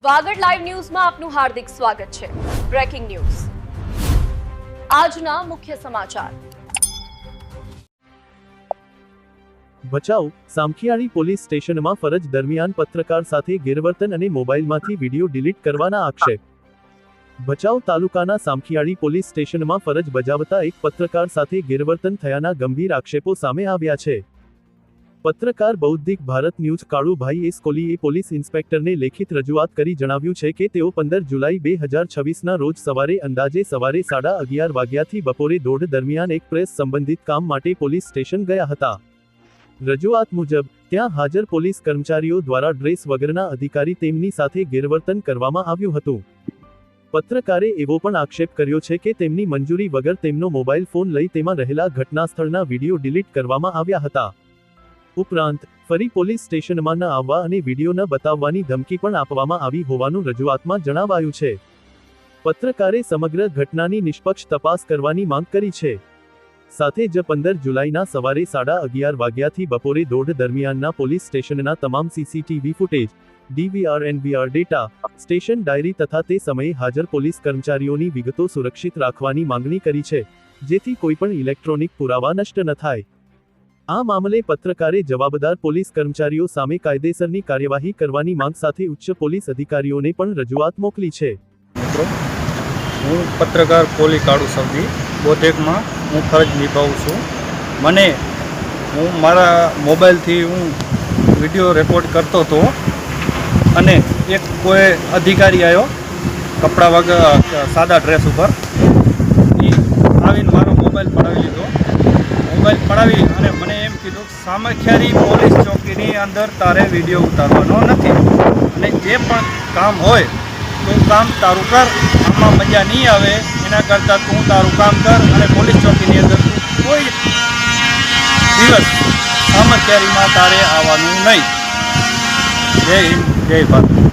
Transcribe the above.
Vagad live ન્યૂઝમાં આપનું હાર્દિક સ્વાગત છે। બ્રેકિંગ ન્યૂઝ આજના મુખ્ય સમાચાર। ભચાઉ સામખિયાળી પોલીસ સ્ટેશનમાં ફરજ દરમિયાન પત્રકાર સાથે ગેરવર્તન અને મોબાઈલમાંથી વિડીયો ડિલીટ કરવાના આક્ષેપ। ભચાઉ તાલુકાના સામખિયાળી પોલીસ સ્ટેશનમાં ફરજ બજાવતા એક પત્રકાર સાથે ગેરવર્તન થયાના ગંભીર આક્ષેપો સામે આવ્યા છે। પત્રકાર બૌદ્ધિક ભારત ન્યૂઝ કાળુભાઈ એસ કોલીએ પોલીસ ઇન્સ્પેક્ટરને લેખિત રજૂઆત કરી જણાવ્યું છે કે તેઓ 15 જુલાઈ 2026ના રોજ સવારે અંદાજે 11:30 વાગ્યાથી બપોરે 1:30 દરમિયાન એક પ્રેસ સંબંધિત કામ માટે પોલીસ સ્ટેશન ગયા હતા। રજૂઆત મુજબ ત્યાં હાજર પોલીસ કર્મચારીઓ દ્વારા ડ્રેસ વગરના અધિકારી તેમની સાથે ગેરવર્તન કરવામાં આવ્યું હતું। પત્રકારે એવો પણ આક્ષેપ કર્યો છે કે તેમની મંજૂરી વગર તેમનો મોબાઈલ ફોન લઈ તેમાં રહેલા ઘટનાસ્થળના વિડીયો ડિલીટ કરવામાં આવ્યા હતા। ઉપરાંત ફરી પોલીસ સ્ટેશનમાં ન આવવા અને વિડીયો ન બતાવવાની ધમકી પણ આપવામાં આવી હોવાનું રજૂઆતમાં જણાવાયું છે। પત્રકારે સમગ્ર ઘટનાની નિષ્પક્ષ તપાસ કરવાની માંગ કરી છે। સાથે જ 15 જુલાઈના સવારે 11:30 વાગ્યાથી બપોરે 1:30 દરમિયાનના પોલીસ સ્ટેશનના તમામ CCTV footage, DVR એનવીઆર data, station diary તથા તે સમયે હાજર પોલીસ કર્મચારીઓની વિગતો સુરક્ષિત રાખવાની માંગણી કરી છે, જેથી કોઈપણ ઇલેક્ટ્રોનિક પુરાવા નષ્ટ ન થાય। આ મામલે પત્રકારે જવાબદાર પોલીસ કર્મચારીઓ સામે કાયદેસરની કાર્યવાહી કરવાની માંગ સાથે ઉચ્ચ પોલીસ અધિકારીઓને પણ રજૂઆત મોકલી છે। મિત્રો, હું પત્રકાર કોલી કાળુ સૌદી બોધેકમાં હું ફરજ નિભાવું છું। હું મારા મોબાઈલથી વિડીયો રેકોર્ડ કરતો હતો અને એક કોઈ અધિકારી આવ્યો કપડાં વગર સાદા ડ્રેસ ઉપર, એ આવીને મારો મોબાઈલ પડાવી લીધો। મોબાઈલ પડાવી અને મને એમ કીધું, સામખિયાળી પોલીસ ચોકીની અંદર તારે વિડીયો ઉતારવાનો નથી અને જે પણ કામ હોય તો કામ તારું કર, આમાં મજા નહીં આવે। એના કરતાં તું તારું કામ કર અને પોલીસ ચોકીની અંદર તું કોઈ દિવસ સામખિયાળીમાં તારે આવવાનું નહીં। જય હિન્દ, જય ભારત।